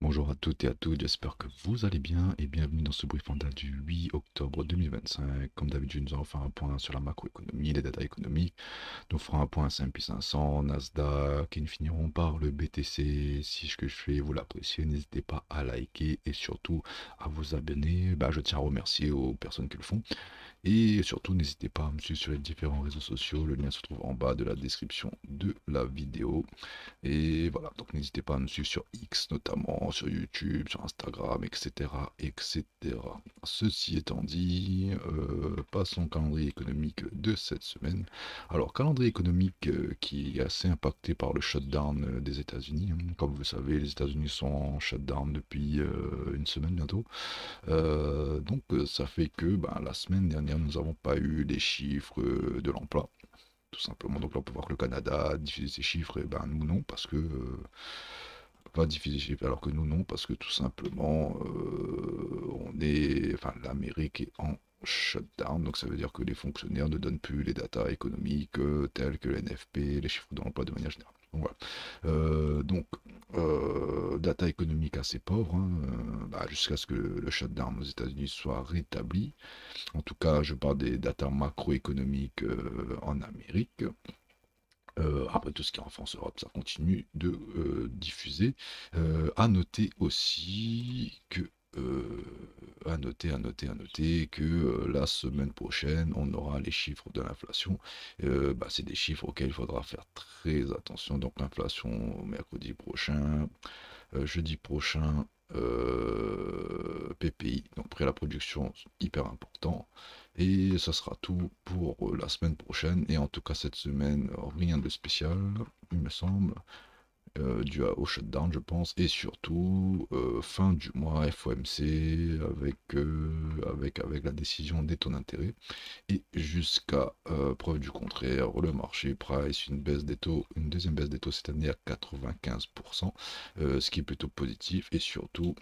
Bonjour à toutes et à tous, j'espère que vous allez bien et bienvenue dans ce brief panda du 8 octobre 2025. Comme d'habitude, nous allons faire un point sur la macroéconomie, les data économiques. Nous ferons un point S&P 500, Nasdaq et nous finirons par le BTC. Si ce que je fais vous l'appréciez, n'hésitez pas à liker et surtout à vous abonner. Je tiens à remercier aux personnes qui le font. Et surtout, n'hésitez pas à me suivre sur les différents réseaux sociaux. Le lien se trouve en bas de la description de la vidéo. Et voilà, donc n'hésitez pas à me suivre sur X notamment, sur YouTube, sur Instagram, etc. etc. Ceci étant dit, passons au calendrier économique de cette semaine. Alors, calendrier économique qui est assez impacté par le shutdown des États-Unis, hein. Comme vous le savez, les États-Unis sont en shutdown depuis une semaine bientôt. Ça fait que la semaine dernière, nous n'avons pas eu les chiffres de l'emploi tout simplement. Donc là, on peut voir que le Canada a diffusé ses chiffres, et nous non, parce que. Pas diffuser ses chiffres, alors que nous non, parce que tout simplement, Enfin, l'Amérique est en shutdown, donc ça veut dire que les fonctionnaires ne donnent plus les datas économiques telles que l'NFP, les chiffres de l'emploi de manière générale. Donc, voilà. Data économique assez pauvre, hein, jusqu'à ce que le shutdown aux États-Unis soit rétabli. En tout cas, je parle des datas macroéconomiques en Amérique. Après tout ce qui est en France, Europe, ça continue de diffuser. À noter aussi que à noter que la semaine prochaine, on aura les chiffres de l'inflation. C'est des chiffres auxquels il faudra faire très attention. Donc l'inflation mercredi prochain, jeudi prochain, PPI, donc prêt à la production, hyper important. Et ça sera tout pour la semaine prochaine. Et en tout cas, cette semaine, rien de spécial, il me semble, dû au shutdown, je pense. Et surtout, fin du mois, FOMC avec la décision des taux d'intérêt. Et jusqu'à preuve du contraire, le marché price une baisse des taux, une deuxième baisse des taux cette année à 95%, ce qui est plutôt positif. Et surtout,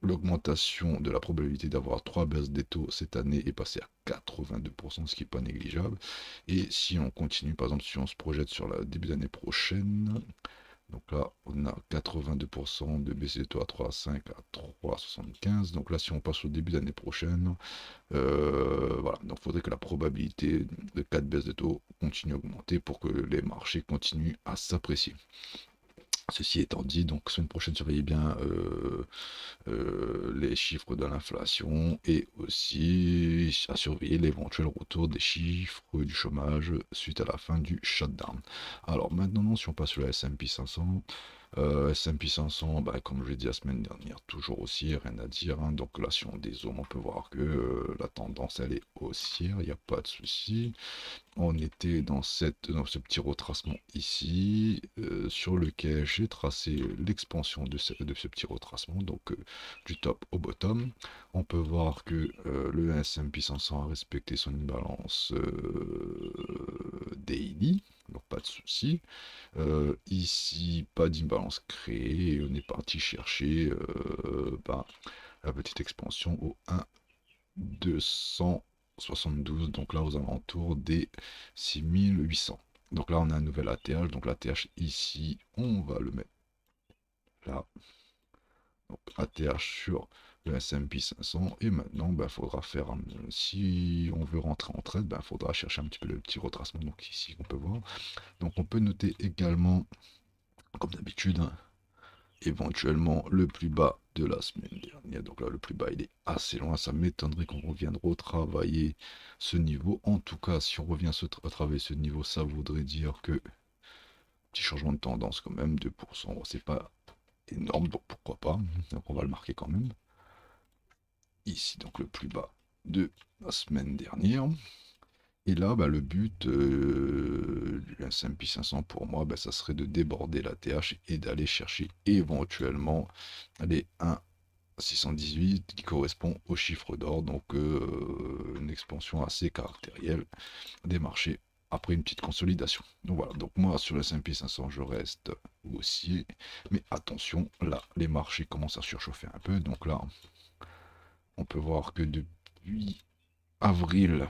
l'augmentation de la probabilité d'avoir trois baisses des taux cette année est passée à 82%, ce qui n'est pas négligeable. Et si on continue, par exemple, si on se projette sur la début d'année prochaine, donc là, on a 82% de baisse des taux à 3,5 à 3,75. Donc là, si on passe au début d'année prochaine, voilà, donc il faudrait que la probabilité de 4 baisses de taux continue à augmenter pour que les marchés continuent à s'apprécier. Ceci étant dit, donc semaine prochaine, surveillez bien les chiffres de l'inflation et aussi à surveiller l'éventuel retour des chiffres du chômage suite à la fin du shutdown. Alors maintenant, si on passe sur la S&P 500, S&P 500, comme je l'ai dit la semaine dernière, toujours aussi, rien à dire, hein. Donc là, si on dézoome, on peut voir que la tendance, elle est haussière, il n'y a pas de souci. On était dans dans ce petit retracement ici, sur lequel j'ai tracé l'expansion de ce petit retracement, donc du top au bottom. On peut voir que le S&P 500 a respecté son imbalance daily, donc pas de souci. Ici, pas d'imbalance créée, et on est parti chercher la petite expansion au 1 272, donc là aux alentours des 6800. Donc là on a un nouvel ATH, donc l'ATH ici on va le mettre là, donc ATH sur le S&P 500. Et maintenant il faudra faire, si on veut rentrer en trade, il faudra chercher un petit peu le petit retracement, donc ici on peut voir. Donc on peut noter également, comme d'habitude, hein, éventuellement le plus bas de la semaine dernière. Donc là, le plus bas, il est assez loin. Ça m'étonnerait qu'on revienne retravailler ce niveau. En tout cas, si on revient retravailler ce niveau, ça voudrait dire que petit changement de tendance quand même, 2%. Bon, c'est pas énorme, donc pourquoi pas. Donc on va le marquer quand même. Ici, donc le plus bas de la semaine dernière. Et là, le but du S&P 500 pour moi, ça serait de déborder la TH et d'aller chercher éventuellement les 1,618 qui correspond au chiffre d'or, donc une expansion assez caractérielle des marchés après une petite consolidation. Donc voilà, donc moi sur le S&P 500 je reste haussier, mais attention, là les marchés commencent à surchauffer un peu, donc là on peut voir que depuis avril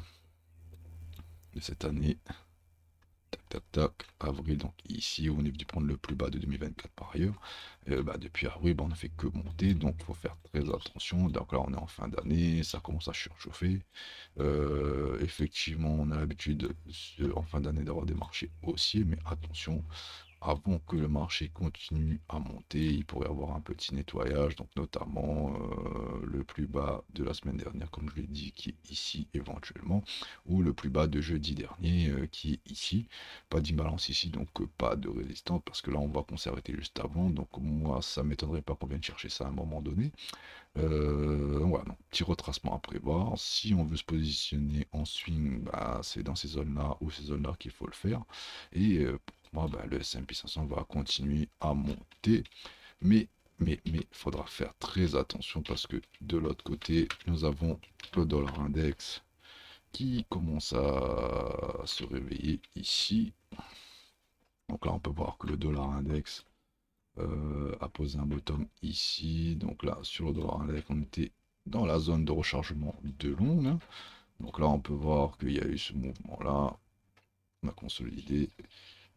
de cette année, tac, tac, tac, avril, donc ici, on est venu prendre le plus bas de 2024 par ailleurs. Depuis avril, on ne fait que monter, donc il faut faire très attention. Donc là, on est en fin d'année, ça commence à surchauffer. Effectivement, on a l'habitude en fin d'année d'avoir des marchés haussiers, mais attention, avant que le marché continue à monter, il pourrait y avoir un petit nettoyage, donc notamment le plus bas de la semaine dernière, comme je l'ai dit, qui est ici éventuellement, ou le plus bas de jeudi dernier, qui est ici. Pas d'imbalance ici, donc pas de résistance, parce que là, on voit qu'on s'est arrêté juste avant, donc moi, ça m'étonnerait pas qu'on vienne chercher ça à un moment donné. Voilà, donc, petit retracement à prévoir. Si on veut se positionner en swing, c'est dans ces zones-là ou ces zones-là qu'il faut le faire. Et pour moi, le S&P 500 va continuer à monter. Mais, faudra faire très attention parce que de l'autre côté, nous avons le dollar index qui commence à se réveiller ici. Donc là, on peut voir que le dollar index a posé un bottom ici. Donc là, sur le dollar index, on était dans la zone de rechargement de long, hein. Donc là, on peut voir qu'il y a eu ce mouvement-là. On a consolidé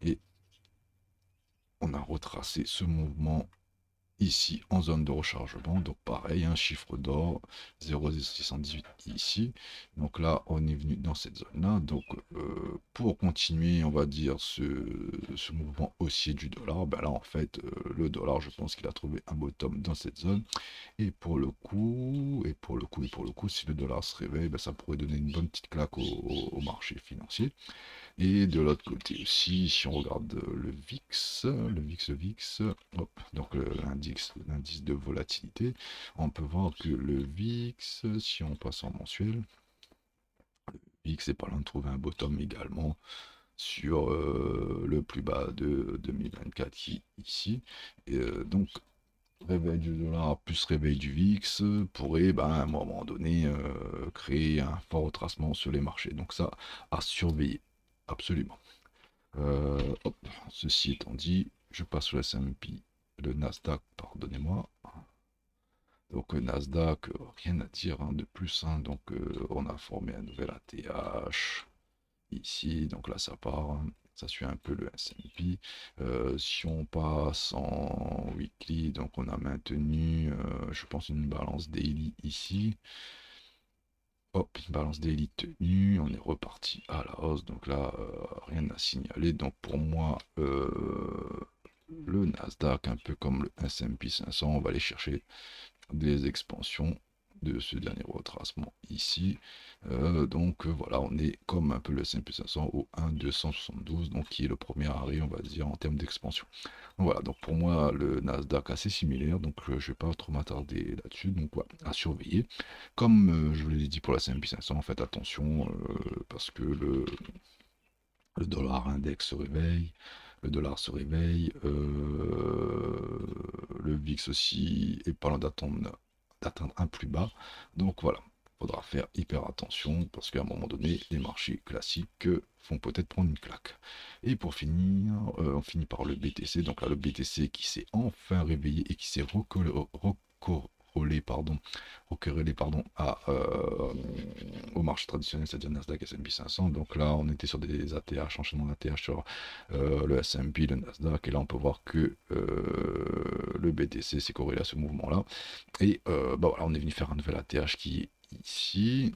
et on a retracé ce mouvement ici en zone de rechargement. Donc pareil, un chiffre d'or 0,618 ici. Donc là, on est venu dans cette zone-là. Donc pour continuer, on va dire, ce mouvement haussier du dollar, là en fait, le dollar, je pense qu'il a trouvé un bottom dans cette zone. Et pour le coup, si le dollar se réveille, ça pourrait donner une bonne petite claque au marché financier. Et de l'autre côté aussi, si on regarde le VIX, hop, donc l'indice de volatilité, on peut voir que le VIX, si on passe en mensuel, le VIX est pas loin de trouver un bottom également sur le plus bas de 2024 qui est ici. Et donc, réveil du dollar plus réveil du VIX pourrait à un moment donné créer un fort retracement sur les marchés. Donc ça, à surveiller, absolument. Hop, ceci étant dit, je passe sur le S&P, le Nasdaq, pardonnez-moi. Donc Nasdaq, rien à dire de plus, hein. Donc on a formé un nouvel ATH ici, donc là ça part, hein. Ça suit un peu le S&P. Si on passe en weekly, donc on a maintenu, je pense, une balance daily ici. Hop, une balance daily tenue, on est reparti à la hausse, donc là, rien à signaler. Donc pour moi, le Nasdaq, un peu comme le S&P 500, on va aller chercher des expansions de ce dernier retracement ici. Donc voilà, on est comme un peu le S&P 500 au 1,272, donc qui est le premier arrêt, on va dire, en termes d'expansion. Voilà, donc pour moi, le Nasdaq assez similaire, donc je ne vais pas trop m'attarder là-dessus, donc voilà, à surveiller. Comme je vous l'ai dit pour la S&P 500, faites attention, parce que le dollar index se réveille, le dollar se réveille, le VIX aussi est pas loin d'atteindre un plus bas. Donc voilà, faudra faire hyper attention parce qu'à un moment donné, les marchés classiques vont peut-être prendre une claque. Et pour finir, on finit par le BTC. Donc là, le BTC qui s'est enfin réveillé et qui s'est recorrélé au marché traditionnel, c'est-à-dire Nasdaq, S&P 500. Donc là, on était sur des ATH, enchaînement d'ATH sur le S&P, le Nasdaq, et là, on peut voir que le BTC s'est corrélé à ce mouvement-là. Et voilà, on est venu faire un nouvel ATH qui est ici.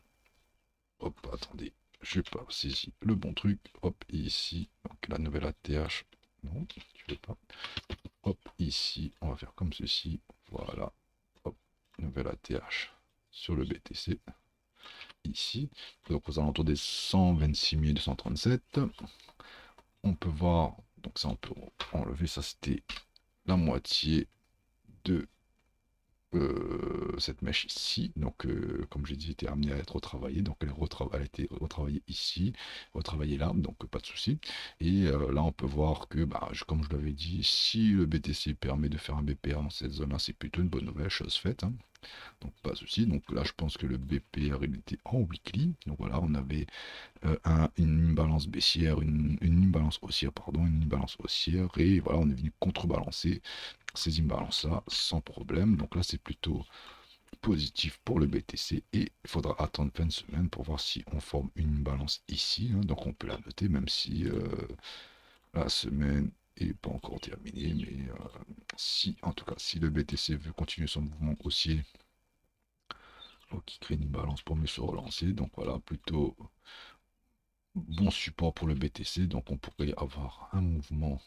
Hop, attendez, je n'ai pas saisi le bon truc. Hop, ici, donc la nouvelle ATH. Non, tu veux pas. Hop, ici, on va faire comme ceci. Voilà. Hop, nouvelle ATH sur le BTC. Ici, donc aux alentours des 126 237. On peut voir, donc ça on peut enlever, ça c'était la moitié de cette mèche ici. Donc comme j'ai dit, était amenée à être retravaillée, donc elle a été retravaillée ici, retravaillée là, donc pas de souci. Et là on peut voir que comme je l'avais dit, si le BTC permet de faire un BPR dans cette zone là, c'est plutôt une bonne nouvelle, chose faite, hein. Donc pas de souci. Donc là je pense que le BPR il était en weekly, donc voilà, on avait une balance baissière, une balance haussière, pardon, une balance haussière, et voilà, on est venu contrebalancer ces imbalances là sans problème. Donc là c'est plutôt positif pour le BTC et il faudra attendre fin de semaine pour voir si on forme une balance ici, hein. Donc on peut la noter même si la semaine est pas encore terminée, mais si en tout cas si le BTC veut continuer son mouvement haussier, faut qu'il crée une balance pour mieux se relancer. Donc voilà, plutôt bon support pour le BTC, donc on pourrait avoir un mouvement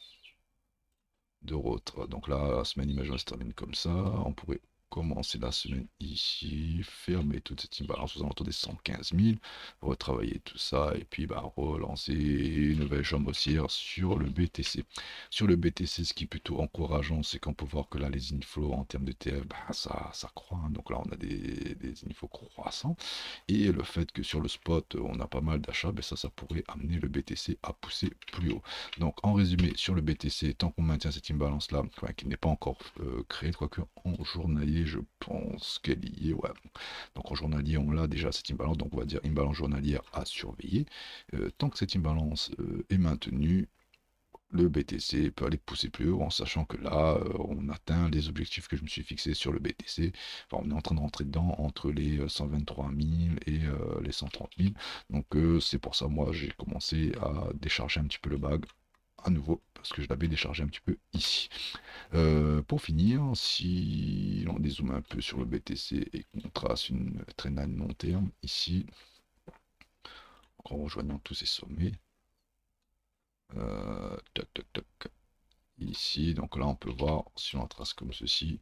de retrait. Donc là, la semaine, imaginons, se termine comme ça. On pourrait commencer la semaine ici, fermer toute cette imbalance aux alentours des 115 000, retravailler tout ça et puis bah, relancer une nouvelle jambe haussière sur le BTC. Sur le BTC, ce qui est plutôt encourageant, c'est qu'on peut voir que là, les inflows en termes de TF, bah, ça croît, hein. Donc là, on a des inflows croissants. Et le fait que sur le spot, on a pas mal d'achats, ben ça pourrait amener le BTC à pousser plus haut. Donc en résumé, sur le BTC, tant qu'on maintient cette imbalance là, qui n'est pas encore créée, quoique en journalier, je pense qu'elle y est, ouais. Donc en journalier, on a déjà cette imbalance, donc on va dire imbalance journalière à surveiller. Tant que cette imbalance est maintenue, le BTC peut aller pousser plus haut en sachant que là, on atteint les objectifs que je me suis fixés sur le BTC. Enfin, on est en train de rentrer dedans entre les 123 000 et les 130 000. Donc c'est pour ça, moi, j'ai commencé à décharger un petit peu le bag à nouveau parce que je l'avais déchargé un petit peu ici. Pour finir, si on dézoome un peu sur le BTC et qu'on trace une trendline long terme ici, en rejoignant tous ces sommets, tac, tac, tac. Ici, donc là on peut voir, si on trace comme ceci,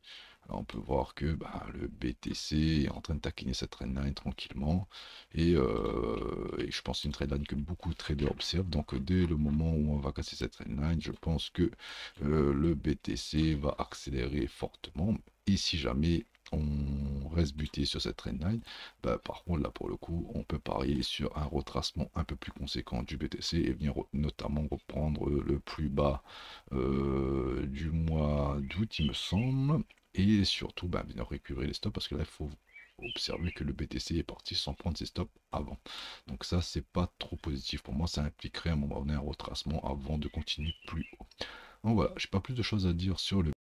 là, on peut voir que bah, le BTC est en train de taquiner cette trendline tranquillement et je pense que c'est une trendline que beaucoup de traders observent. Donc dès le moment où on va casser cette trendline, je pense que le BTC va accélérer fortement et si jamais on reste buté sur cette trendline, bah, par contre là pour le coup on peut parier sur un retracement un peu plus conséquent du BTC et venir notamment reprendre le plus bas du mois d'août, il me semble. Et surtout, bah, bien récupérer les stops parce que là, il faut observer que le BTC est parti sans prendre ses stops avant. Donc ça, c'est pas trop positif pour moi. Ça impliquerait à un moment donné un retracement avant de continuer plus haut. Donc voilà, j'ai pas plus de choses à dire sur le